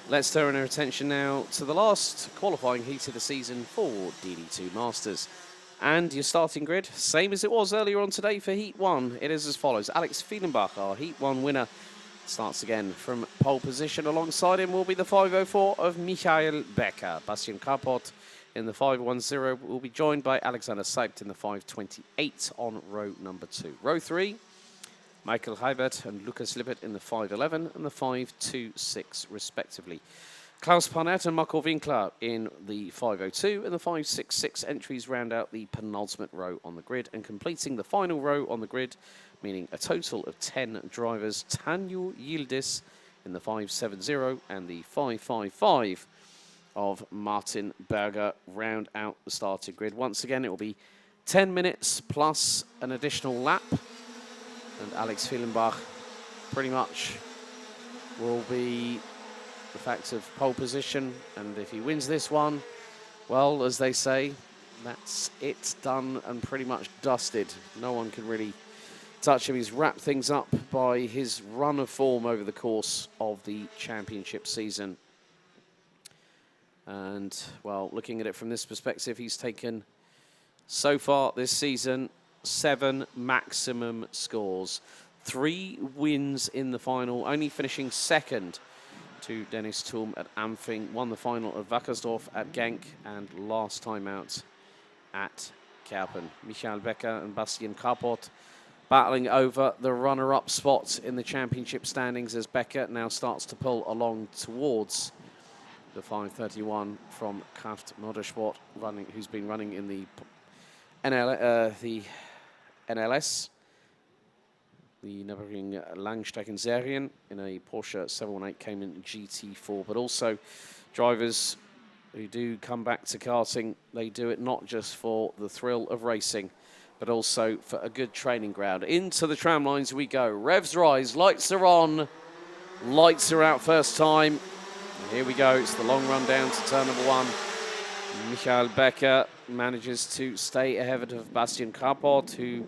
Let's turn our attention now to the last qualifying heat of the season for DD2 Masters. And your starting grid, same as it was earlier on today for Heat 1. It is as follows. Alex Fielenbach, our Heat 1 winner, starts again from pole position. Alongside him will be the 504 of Michael Becker. Bastian Kapot in the 510 will be joined by Alexander Seibt in the 528 on row number 2. Row 3, Michael Heibert and Lukas Lippert in the 511 and the 526 respectively. Klaus Parnett and Marco Winkler in the 502 and the 566 entries round out the penultimate row on the grid, and completing the final row on the grid, meaning a total of 10 drivers, Tanju Yildiz in the 570 and the 555 of Martin Berger round out the starting grid. Once again, it will be 10 minutes plus an additional lap, and Alex Fielenbach pretty much will be the fact of pole position, and if he wins this one, well, as they say, that's it, done and pretty much dusted. No one can really touch him. He's wrapped things up by his run of form over the course of the championship season. And, well, looking at it from this perspective, he's taken, so far this season, 7 maximum scores. 3 wins in the final, only finishing second to Dennis Thum at Ampfing, won the final of Wackersdorf at Genk, and last time out at Kerpen. Michael Becker and Bastian Kapot battling over the runner-up spot in the championship standings, as Becker now starts to pull along towards the 531 from Kraft Motorsport, who's been running in the NLS, the Nürburgring Langstreckenserien, in a Porsche 718 Cayman GT4, but also drivers who do come back to karting. They do it not just for the thrill of racing, but also for a good training ground. Into the tram lines we go. Revs rise, lights are on, lights are out first time. And here we go, it's the long run down to turn number 1. Michael Becker manages to stay ahead of Bastian Kapot, who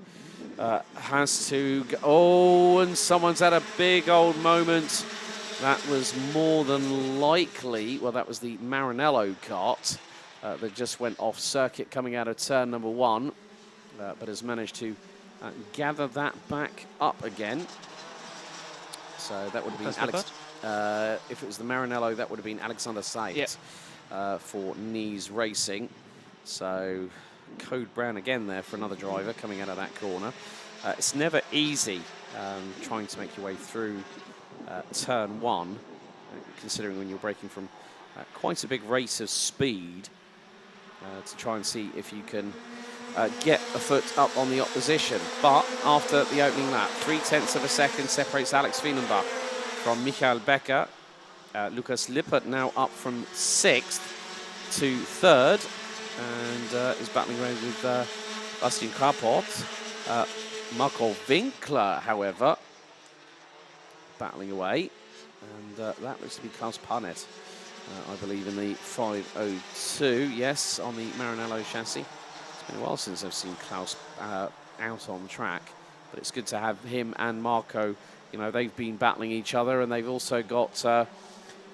has to go. Oh, and someone's had a big old moment. That was more than likely, well, that was the Maranello kart that just went off circuit coming out of turn number 1, but has managed to gather that back up again. So that would have been Alex. If it was the Maranello, that would have been Alexander Seibt for Nies Racing. So Code Brown again there for another driver coming out of that corner. It's never easy trying to make your way through turn 1, considering when you're braking from quite a big rate of speed, to try and see if you can get a foot up on the opposition. But after the opening lap, 0.3 of a second separates Alex Fielenbach from Michael Becker. Lukas Lippert now up from 6th to 3rd, and is battling away with Bastian Kapot. Marco Winkler, however, battling away, and that looks to be Klaus Parnett, I believe, in the 502. Yes, on the Maranello chassis. It's been a while since I've seen Klaus out on track, but it's good to have him and Marco. You know, they've been battling each other, and they've also got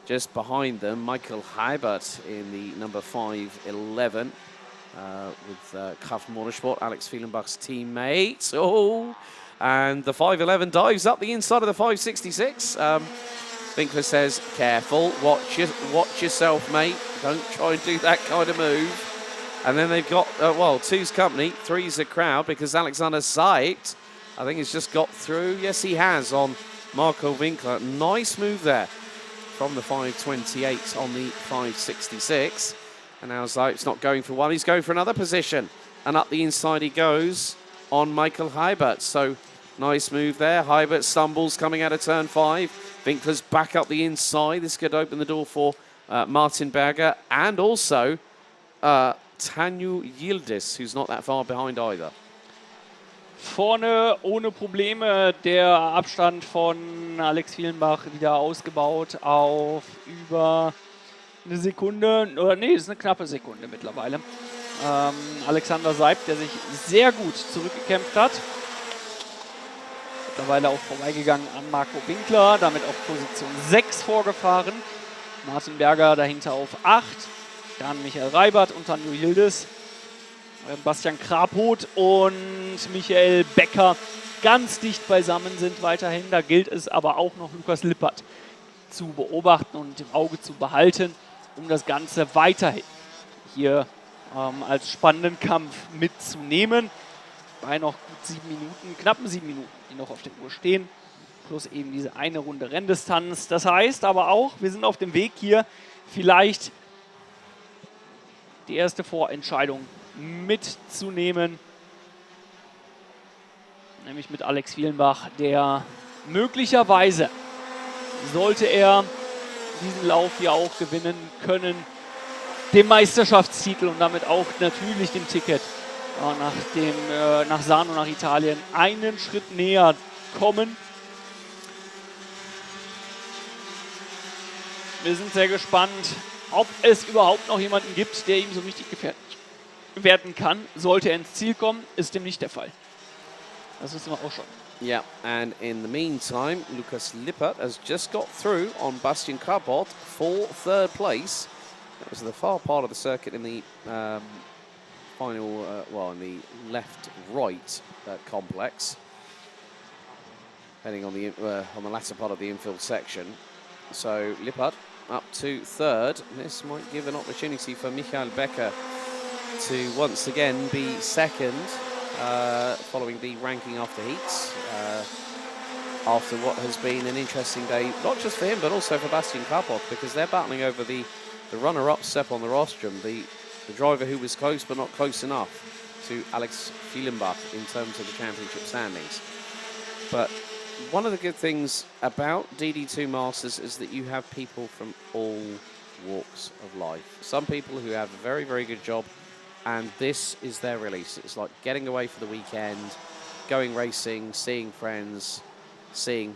just behind them Michael Heibert in the number 511 with Kraft Motorsport, Alex Fielenbach's teammate. Oh, and the 511 dives up the inside of the 566. Winkler says, careful, watch yourself, mate. Don't try and do that kind of move. And then they've got, well, 2's company, 3's a crowd, because Alexander Seibt, I think, has just got through. Yes, he has, on Marco Winkler. Nice move there from the 528 on the 566. And now Seibt's not going for one, he's going for another position. And up the inside he goes on Michael Heibert. So nice move there. Heibert stumbles coming out of turn 5. Winkler's back up the inside. This could open the door for Martin Berger, and also Tanju Yildiz, who's not that far behind either. Vorne ohne Probleme der Abstand von Alex Fielenbach wieder ausgebaut auf über eine Sekunde, oder nee, es ist eine knappe Sekunde mittlerweile. Alexander Seibt, der sich sehr gut zurückgekämpft hat. Mittlerweile auch vorbeigegangen an Marco Winkler, damit auf Position 6 vorgefahren. Martin Berger dahinter auf 8. Dann Michael Reibert und Tanjo Yildiz. Bastian Kraphoth und Michael Becker ganz dicht beisammen sind weiterhin. Da gilt es aber auch noch Lukas Lippert zu beobachten und im Auge zu behalten, um das Ganze weiterhin hier als spannenden Kampf mitzunehmen. Bei noch gut 7 Minuten, knappen 7 Minuten, die noch auf der Uhr stehen. Plus eben diese eine Runde Renndistanz. Das heißt aber auch, wir sind auf dem Weg hier, vielleicht die erste Vorentscheidung mitzunehmen. Nämlich mit Alex Fielenbach, der möglicherweise, sollte er diesen Lauf hier auch gewinnen können, dem Meisterschaftstitel und damit auch natürlich dem Ticket nach Sarno, nach Italien, einen Schritt näher kommen. Wir sind sehr gespannt, ob es überhaupt noch jemanden gibt, der ihm so richtig gefährlich werden kann. Sollte er ins Ziel kommen, ist dem nicht der Fall. Das wissen wir auch schon. Yeah, and in the meantime, Lukas Lippert has just got through on Bastian Kraphoth for 3rd place. That was the far part of the circuit in the final, in the left-right complex, heading on the latter part of the infield section. So Lippert up to 3rd. This might give an opportunity for Michael Becker to once again be 2nd, following the ranking after heats, after what has been an interesting day, not just for him, but also for Bastian Kraphoth, because they're battling over the runner-up step on the rostrum, the driver who was close but not close enough to Alex Fielenbach in terms of the championship standings. But one of the good things about DD2 Masters is that you have people from all walks of life. Some people who have a very, very good job, and this is their release. It's like getting away for the weekend, going racing, seeing friends, seeing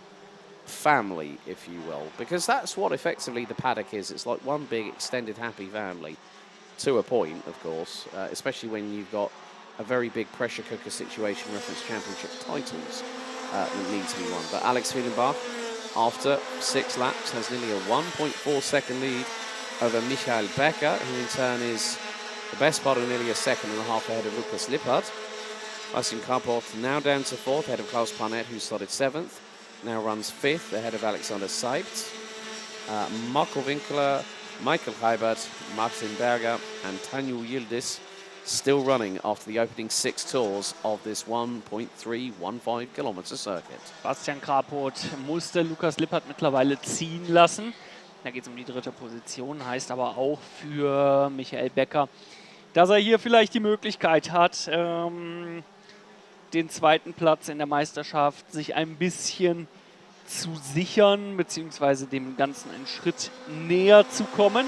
family, if you will, because that's what effectively the paddock is. It's like one big extended happy family, to a point, of course, especially when you've got a very big pressure cooker situation, reference championship titles that need to be won. But Alex Fielenbach, after 6 laps, has nearly a 1.4 second lead over Michael Becker, who in turn is the best part of nearly a second and a half ahead of Lukas Lippert. Bastian Kraphoth now down to 4th, ahead of Klaus Parnett, who started 7th. Now runs 5th, ahead of Alexander Seibt. Marco Winkler, Michael Reibert, Martin Berger, and Tanjo Yildiz still running after the opening 6 tours of this 1.315 kilometer circuit. Bastian Kraphoth musste Lukas Lippert mittlerweile ziehen lassen. Da geht es um die 3. Position, heißt aber auch für Michael Becker, dass er hier vielleicht die Möglichkeit hat, den 2. Platz in der Meisterschaft sich ein bisschen zu sichern, beziehungsweise dem Ganzen einen Schritt näher zu kommen.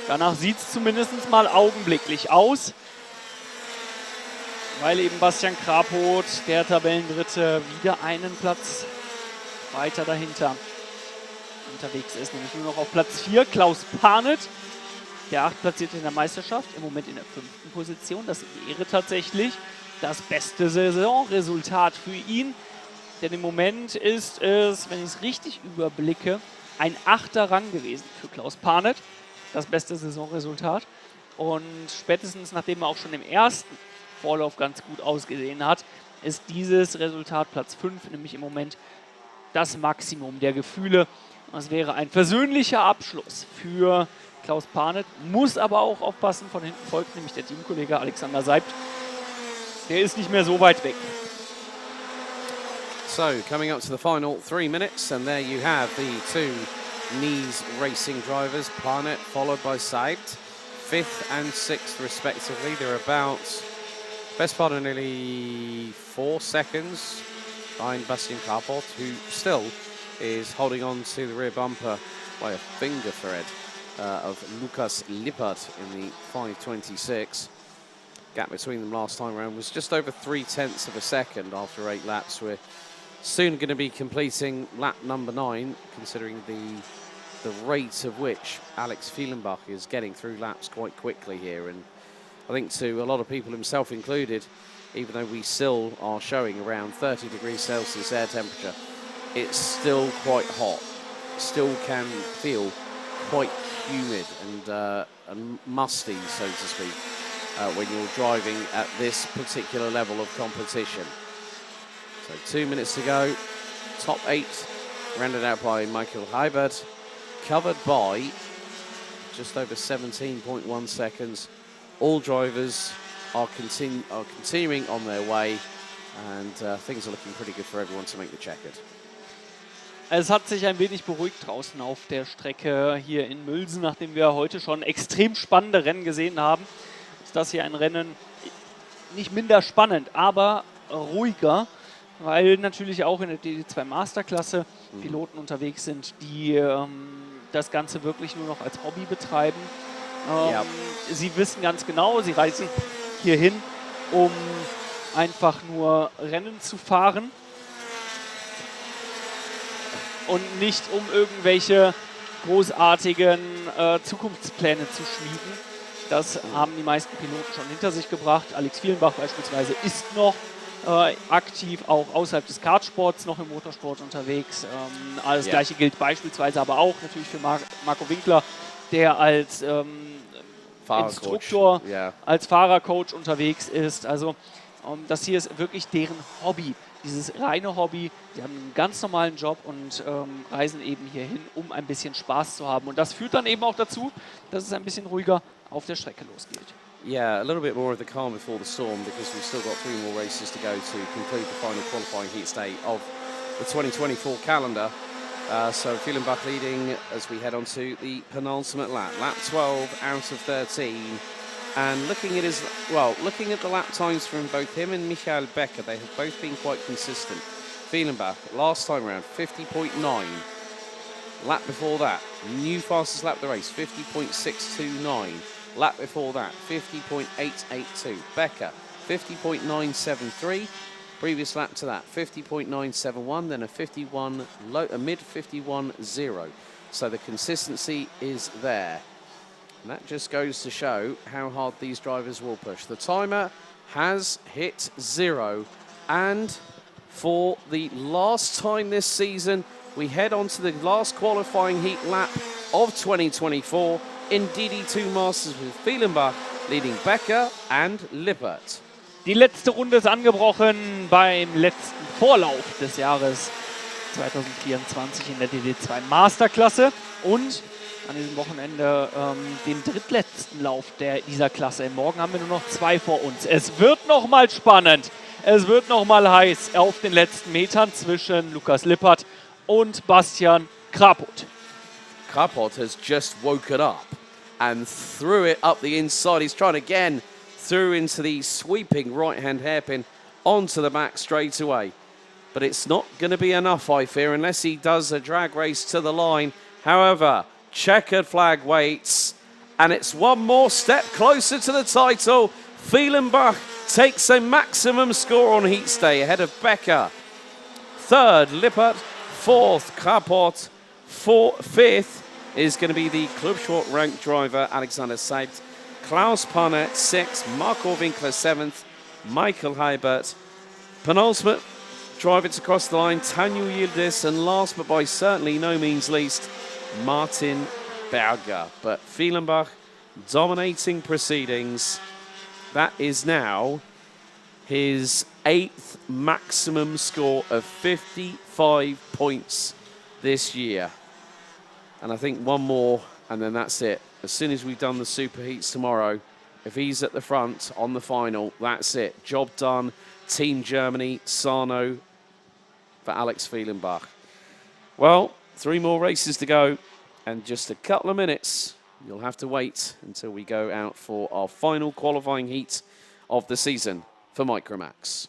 Danach sieht es zumindest mal augenblicklich aus, weil eben Bastian Kraphoth, der Tabellendritte, wieder einen Platz weiter dahinter unterwegs ist, nämlich nur noch auf Platz 4. Klaus Parnett, der 8. Platzierte in der Meisterschaft, im Moment in der 5. Position. Das wäre tatsächlich das beste Saisonresultat für ihn. Denn im Moment ist es, wenn ich es richtig überblicke, ein 8. Rang gewesen für Klaus Parnett. Das beste Saisonresultat. Und spätestens nachdem er auch schon im ersten Vorlauf ganz gut ausgesehen hat, ist dieses Resultat Platz 5, nämlich im Moment das Maximum der Gefühle. Das wäre ein versöhnlicher Abschluss für Klaus Parnett, muss aber auch aufpassen, von hinten folgt nämlich der Teamkollege Alexander Seibt. Der ist nicht mehr so weit weg. So, coming up to the final 3 minutes, and there you have the 2 Nice racing drivers, Parnett followed by Seibt, 5th and 6th respectively. They're about, best part of nearly 4 seconds behind Bastian Kraphoth, who still is holding on to the rear bumper by a finger thread of Lukas Lippert in the 5:26. Gap between them last time around was just over 0.3 of a second after 8 laps. We're soon going to be completing lap number 9, considering the rate of which Alex Fielenbach is getting through laps quite quickly here. And I think to a lot of people, himself included, even though we still are showing around 30 degrees Celsius air temperature, it's still quite hot. still can feel quite humid and musty, so to speak, when you're driving at this particular level of competition. So 2 minutes to go. Top 8 rounded out by Michael Heibert, covered by just over 17.1 seconds. All drivers are continuing on their way, and things are looking pretty good for everyone to make the checkered. Es hat sich ein wenig beruhigt draußen auf der Strecke hier in Mülsen, nachdem wir heute schon extrem spannende Rennen gesehen haben. Ist das hier ein Rennen nicht minder spannend, aber ruhiger, weil natürlich auch in der DD2 Masterklasse Piloten unterwegs sind, die das Ganze wirklich nur noch als Hobby betreiben. Ja. Sie wissen ganz genau, sie reisen hierhin, um einfach nur Rennen zu fahren und nicht um irgendwelche großartigen Zukunftspläne zu schmieden. Das haben die meisten Piloten schon hinter sich gebracht. Alex Vielenbach beispielsweise ist noch aktiv, auch außerhalb des Kartsports noch im Motorsport unterwegs. Das Gleiche gilt beispielsweise aber auch natürlich für Marco Winkler, der als Instruktor, als Fahrercoach unterwegs ist. Also das hier ist wirklich deren Hobby, dieses reine Hobby. Sie haben einen ganz normalen Job und reisen eben hierhin, um ein bisschen Spaß zu haben. Und das führt dann eben auch dazu, dass es ein bisschen ruhiger auf der Strecke losgeht. Yeah, a little bit more of the calm before the storm, because we've still got 3 more races to go to conclude the final qualifying heat state of the 2024 calendar. So Vielenbach leading as we head on to the penultimate lap. Lap 12 out of 13. And looking at the lap times from both him and Michael Becker, they have both been quite consistent. Vielenbach, last time around, 50.9. Lap before that, new fastest lap of the race, 50.629. Lap before that, 50.882. Becker, 50.973. Previous lap to that, 50.971, then a mid 51.0. So the consistency is there. And that just goes to show how hard these drivers will push. The timer has hit 0. And for the last time this season, we head on to the last qualifying heat lap of 2024 in DD2 Masters with Vielenbach leading Becker and Lippert. Die letzte Runde ist angebrochen beim letzten Vorlauf des Jahres 2024 in der DD2 Masterklasse und an diesem Wochenende den drittletzten Lauf dieser Klasse. Morgen haben wir nur noch 2 vor uns. Es wird nochmal spannend. Es wird nochmal heiß auf den letzten Metern zwischen Lukas Lippert und Bastian Krapot. Krapot has just woken up and threw it up the inside. He's trying again, through into the sweeping right-hand hairpin onto the back straight away. But it's not going to be enough, I fear, unless he does a drag race to the line. However, checkered flag waits, and it's one more step closer to the title. Vielenbach takes a maximum score on heat stay ahead of Becker. 3rd, Lippert. 4th, Krapot. 5th is going to be the Club Sport ranked driver, Alexander Seibt. Klaus Parnett, 6th. Marco Winkler, 7th. Michael Heibert. Penultimate driver to cross the line, Tanu Yildiz. And last but by certainly no means least, Martin Berger. But Vielenbach dominating proceedings. That is now his 8th maximum score of 55 points this year. And I think one more, and then that's it. As soon as we've done the superheats tomorrow, if he's at the front on the final, that's it. Job done. Team Germany, Sarno for Alex Vielenbach. Well, 3 more races to go, and just a couple of minutes. You'll have to wait until we go out for our final qualifying heat of the season for Micromax.